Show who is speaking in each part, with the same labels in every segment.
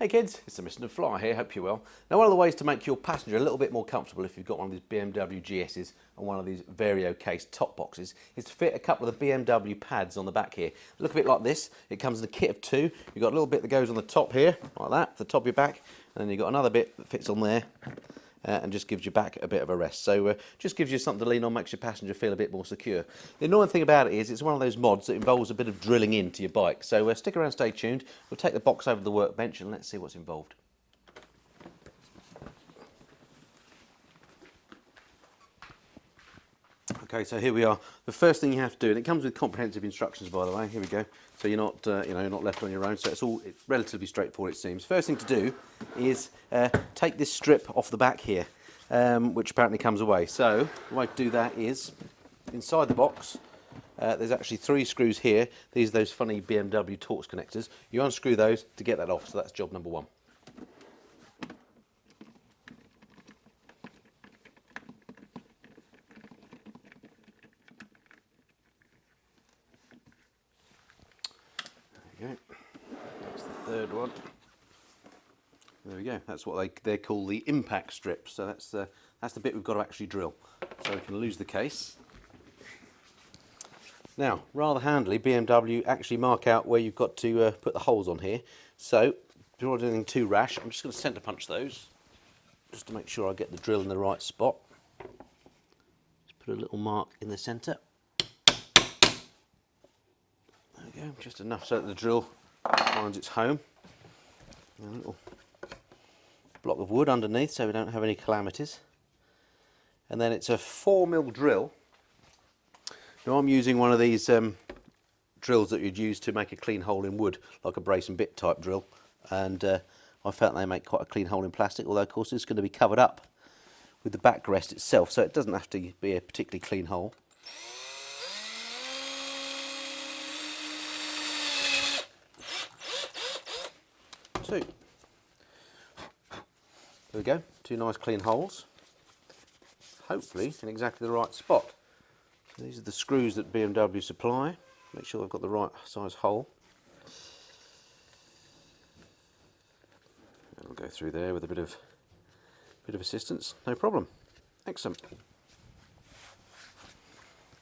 Speaker 1: Hey kids, it's the Mr. Fly here, hope you're well. Now one of the ways to make your passenger a little bit more comfortable if you've got one of these BMW GS's and one of these Vario Case top boxes is to fit a couple of the BMW pads on the back here. Look a bit like this. It comes in a kit of two. You've got a little bit that goes on the top here, like that, the top of your back, and then you've got another bit that fits on there and just gives your back a bit of a rest. So just gives you something to lean on, makes your passenger feel a bit more secure. The annoying thing about it is it's one of those mods that involves a bit of drilling into your bike. So stick around, stay tuned. We'll take the box over to the workbench and let's see what's involved. Okay, so here we are. The first thing you have to do, and it comes with comprehensive instructions, by the way. Here we go. So you're not, you're not left on your own. So it's relatively straightforward, it seems. First thing to do is take this strip off the back here, which apparently comes away. So the way to do that is inside the box. There's actually 3 screws here. These are those funny BMW Torx connectors. You unscrew those to get that off. So that's job number 1. That's the third one. There we go. That's what they call the impact strip. So that's the bit we've got to actually drill. So we can lose the case. Now, rather handily, BMW actually mark out where you've got to put the holes on here. So, before I do anything too rash, I'm just going to centre punch those, just to make sure I get the drill in the right spot. Just put a little mark in the centre. There we go, just enough so that the drill finds its home. And a little block of wood underneath so we don't have any calamities. And then it's a 4mm drill. Now I'm using one of these drills that you'd use to make a clean hole in wood, like a brace and bit type drill. And I found they make quite a clean hole in plastic, although of course it's going to be covered up with the backrest itself, so it doesn't have to be a particularly clean hole. There we go, 2 nice clean holes, hopefully in exactly the right spot. So these are the screws that BMW supply. Make sure I've got the right size hole. And we'll go through there with a bit of assistance, no problem. Excellent.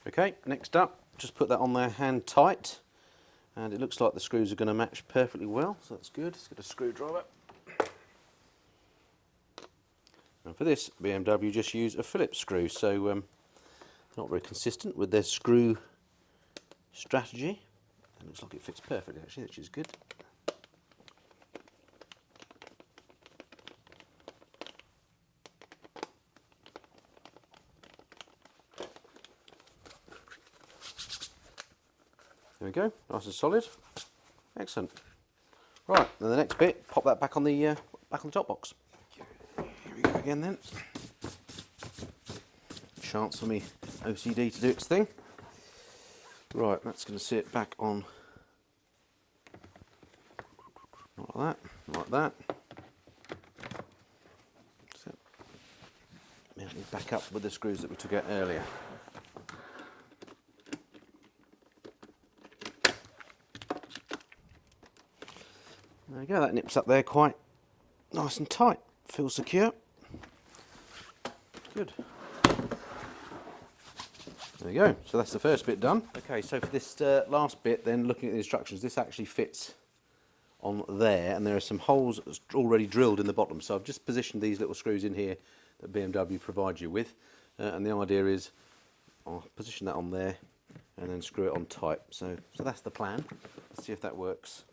Speaker 1: Okay, next up, just put that on there hand tight. And it looks like the screws are going to match perfectly well, so that's good. Let's get a screwdriver. And for this, BMW just use a Phillips screw, so not very consistent with their screw strategy. It looks like it fits perfectly actually, which is good. There we go, nice and solid. Excellent. Right, then the next bit, pop that back on the top box. Here we go again then. Chance for me OCD to do its thing. Right, that's going to sit back on like that. So, back up with the screws that we took out earlier. There we go, that nips up there quite nice and tight. Feels secure. Good. There you go, so that's the first bit done. Okay, so for this last bit then, looking at the instructions, this actually fits on there and there are some holes already drilled in the bottom. So I've just positioned these little screws in here that BMW provides you with and the idea is I'll position that on there and then screw it on tight. So that's the plan. Let's see if that works.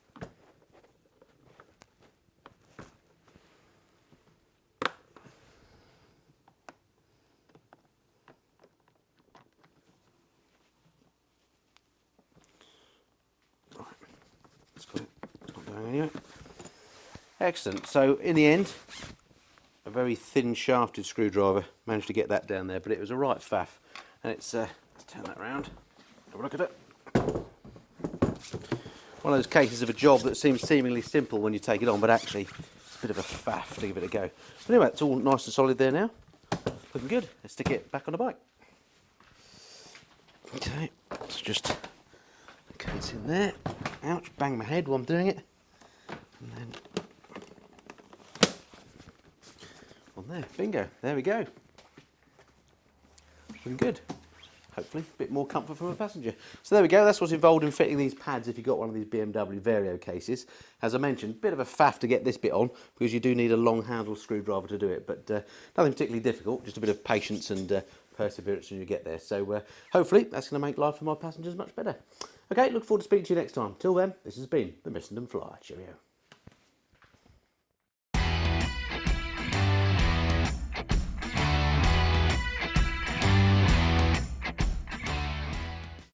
Speaker 1: Anyway. Excellent, so in the end a very thin shafted screwdriver managed to get that down there, but it was a right faff. And it's let's turn that around, have a look at it. One of those cases of a job that seems seemingly simple when you take it on, but actually it's a bit of a faff to give it a go. But anyway, it's all nice and solid there now, looking good. Let's stick it back on the bike. Okay, let's just the case in there. Ouch, bang my head while I'm doing it. And then there, bingo, there we go. Looking good. Hopefully a bit more comfort for a passenger. So there we go, that's what's involved in fitting these pads if you've got one of these BMW Vario cases. As I mentioned, bit of a faff to get this bit on because you do need a long handle screwdriver to do it, but nothing particularly difficult, just a bit of patience and perseverance when you get there. So hopefully that's going to make life for my passengers much better. Okay, look forward to speaking to you next time. Till then, this has been the Missenden Flyer. Cheerio.